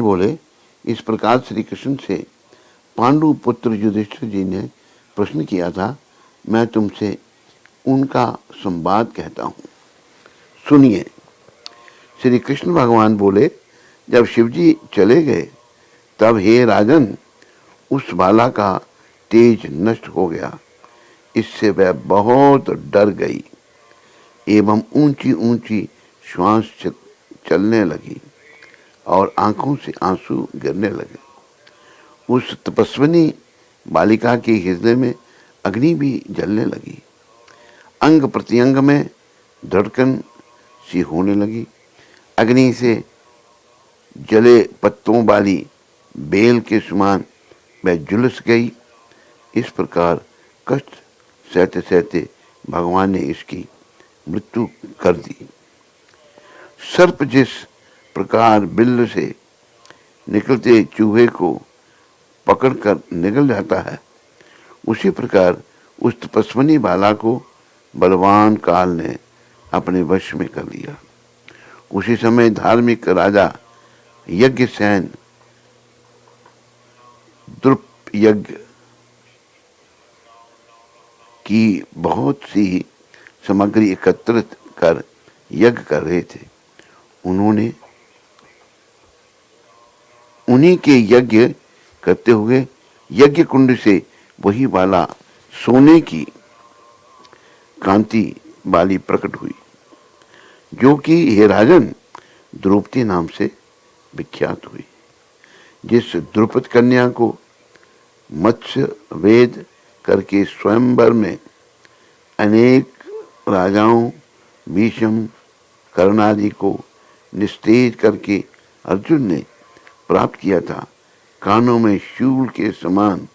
बोले, इस प्रकार श्री कृष्ण से पांडु पुत्र युधिष्ठिर जी ने प्रश्न किया था, मैं तुमसे उनका संवाद कहता हूँ, सुनिए। श्री कृष्ण भगवान बोले, जब शिवजी चले गए तब हे राजन, उस बाला का तेज नष्ट हो गया। इससे वह बहुत डर गई एवं ऊंची ऊंची श्वास चलने लगी और आंखों से आंसू गिरने लगे। उस तपस्विनी बालिका के हृदय में अग्नि भी जलने लगी। अंग प्रत्यंग में धड़कन सी होने लगी। अग्नि से जले पत्तों वाली बेल के समान वह झुलस गई। इस प्रकार कष्ट सहते सहते भगवान ने इसकी मृत्यु कर दी। सर्प जिस प्रकार बिल्ल से निकलते चूहे को पकड़कर निकल जाता है, उसी प्रकार उस तपस्विनी बाला को बलवान काल ने अपने वश में कर लिया। उसी समय धार्मिक राजा यज्ञसेन द्रुप यज्ञ की बहुत सी सामग्री एकत्रित कर यज्ञ कर रहे थे। उन्होंने उन्हीं के यज्ञ करते हुए यज्ञ कुंड से वही बाला सोने की कांति वाली प्रकट हुई, जो कि हे राजन द्रौपदी नाम से विख्यात हुई। जिस द्रुपद कन्या को मत्स्य वेद करके स्वयंवर में अनेक राजाओं भीष्म कर्ण आदि को निस्तेज करके अर्जुन ने प्राप्त किया था, कानों में शूल के समान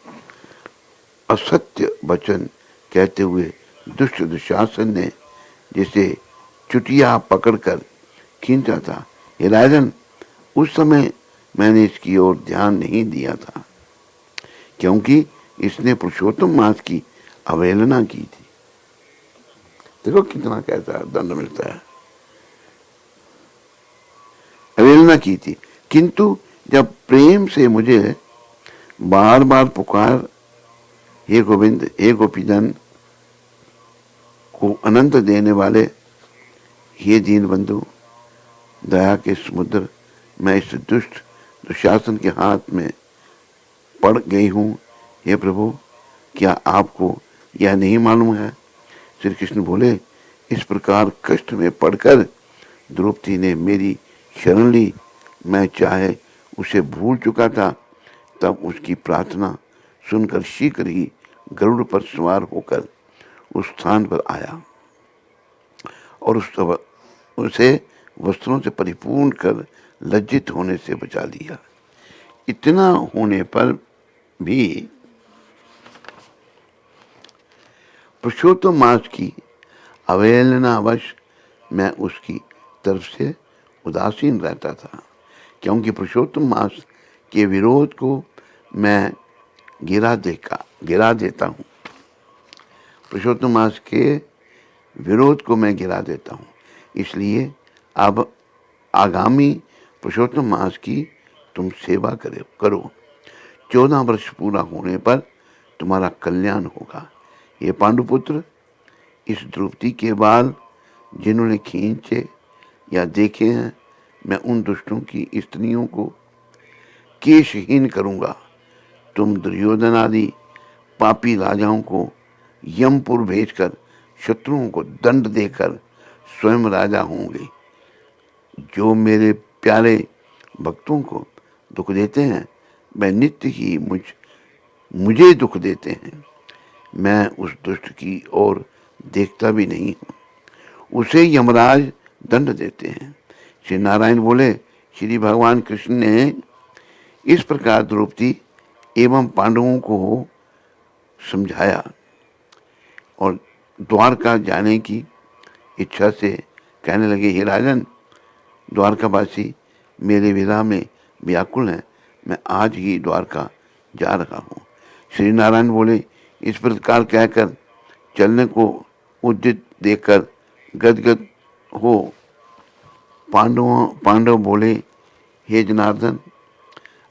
असत्य वचन कहते हुए दुष्ट दुशासन ने जिसे चुटिया पकड़कर खींचा था, हे राजन, उस समय मैंने इसकी ओर ध्यान नहीं दिया था, क्योंकि इसने पुरुषोत्तम मास की अवहेलना की थी। देखो कितना कैसा दंड मिलता है। अवहेलना की थी, किंतु जब प्रेम से मुझे बार बार पुकार, हे गोविंद, हे गोपीजन को अनंत देने वाले, हे दीन बंधु, दया के समुद्र, मैं इस दुष्ट दुशासन के हाथ में पड़ गई हूँ। हे प्रभु, क्या आपको यह नहीं मालूम है? श्री कृष्ण बोले, इस प्रकार कष्ट में पड़कर द्रौपदी ने मेरी शरण ली। मैं चाहे उसे भूल चुका था, तब उसकी प्रार्थना सुनकर शीघ्र ही गरुड़ पर सवार होकर उस स्थान पर आया और उसे वस्त्रों से परिपूर्ण कर लज्जित होने से बचा लिया। इतना होने पर भी पुरुषोत्तम मास की अवहेलनावश मैं उसकी तरफ से उदासीन रहता था, क्योंकि पुरुषोत्तम मास के विरोध को मैं गिरा देता हूँ। पुरुषोत्तम मास के विरोध को मैं गिरा देता हूँ। इसलिए अब आगामी पुरुषोत्तम मास की तुम सेवा करो। 14 वर्ष पूरा होने पर तुम्हारा कल्याण होगा। ये पांडुपुत्र, इस द्रौपदी के बाल जिन्होंने खींचे या देखे हैं, मैं उन दुष्टों की स्त्रियों को केशहीन करूंगा। तुम दुर्योधन आदि पापी राजाओं को यमपुर भेजकर शत्रुओं को दंड देकर स्वयं राजा होंगे। जो मेरे प्यारे भक्तों को दुख देते हैं, वह नित्य ही मुझे दुख देते हैं। मैं उस दुष्ट की ओर देखता भी नहीं हूँ। उसे यमराज दंड देते हैं। श्री नारायण बोले, श्री भगवान कृष्ण ने इस प्रकार द्रौपदी एवं पांडवों को समझाया और द्वारका जाने की इच्छा से कहने लगे, हे राजन, द्वारकावासी मेरे विरह में व्याकुल हैं। मैं आज ही द्वारका जा रहा हूँ। श्री नारायण बोले, इस प्रकार कहकर चलने को उद्यत देखकर गदगद हो पांडव बोले, हे जनार्दन,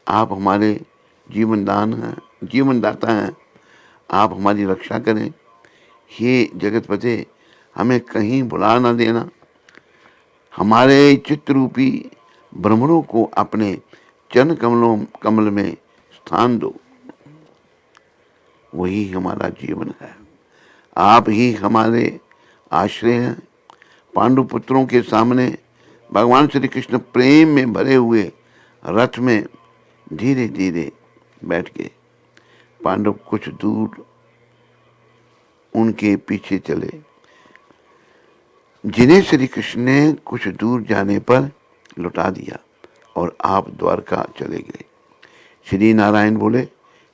आप हमारे जीवनदाता हैं, आप हमारी रक्षा करें। हे जगतपते, हमें कहीं भुला न देना। हमारे चित्त रूपी भ्रमरों को अपने चरण कमल में स्थान दो। वही हमारा जीवन है, आप ही हमारे आश्रय हैं। पांडु पुत्रों के सामने भगवान श्री कृष्ण प्रेम में भरे हुए रथ में धीरे धीरे बैठ गए। पांडव कुछ दूर उनके पीछे चले, जिन्हें श्री कृष्ण ने कुछ दूर जाने पर लौटा दिया और आप द्वारका चले गए। श्री नारायण बोले,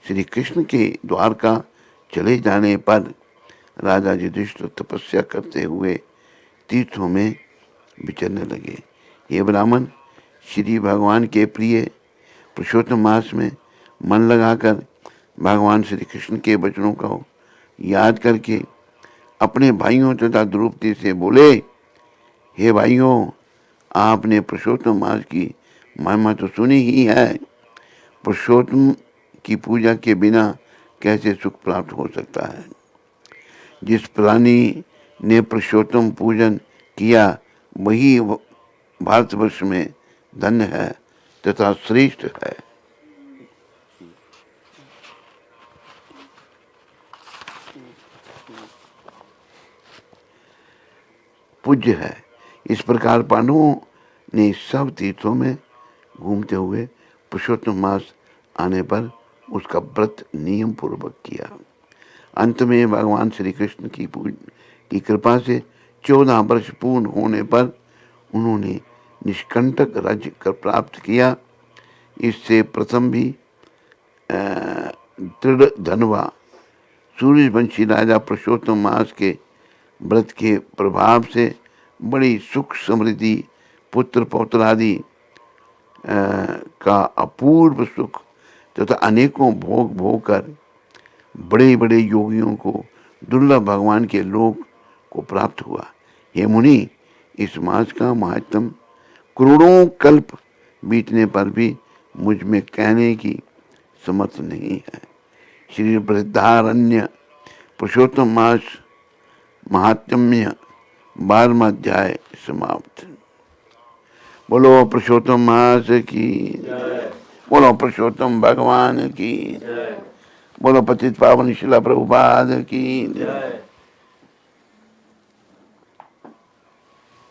श्री कृष्ण के द्वारका चले जाने पर राजा युधिष्ठिर तपस्या करते हुए तीर्थों में विचरने लगे। ये ब्राह्मण श्री भगवान के प्रिय पुरुषोत्तम मास में मन लगाकर भगवान श्री कृष्ण के वचनों को याद करके अपने भाइयों तथा द्रौपदी से बोले, हे भाइयों, आपने पुरुषोत्तम मास की महिमा तो सुनी ही है। पुरुषोत्तम की पूजा के बिना कैसे सुख प्राप्त हो सकता है। जिस प्राणी ने पुरुषोत्तम पूजन किया वही भारतवर्ष में धन्य है तथा श्रेष्ठ है। पूज्य है। इस प्रकार पांडवों ने सब तीर्थों में घूमते हुए पुरुषोत्तम मास आने पर उसका व्रत नियम पूर्वक किया। अंत में भगवान श्री कृष्ण की कृपा से 14 वर्ष पूर्ण होने पर उन्होंने निष्कंटक राज्य कर प्राप्त किया। इससे प्रथम भी दृढ़ धनवा सूर्यवंशी राजा पुरुषोत्तम मास के व्रत के प्रभाव से बड़ी सुख समृद्धि, पुत्र पौत्रादि का अपूर्व सुख तथा अनेकों भोग कर बड़े बड़े योगियों को दुर्लभ भगवान के लोक को प्राप्त हुआ। हे मुनि, इस मास का महात्म करोड़ों कल्प बीतने पर भी मुझ में कहने की समर्थ नहीं है। श्री बृहदारण्य पुरुषोत्तम मास महात्म्य 12वां अध्याय समाप्त। बोलो पुरुषोत्तम मास की, बोलो पुरुषोत्तम भगवान की, बोलो पतित पावन शिला प्रभुपाद की।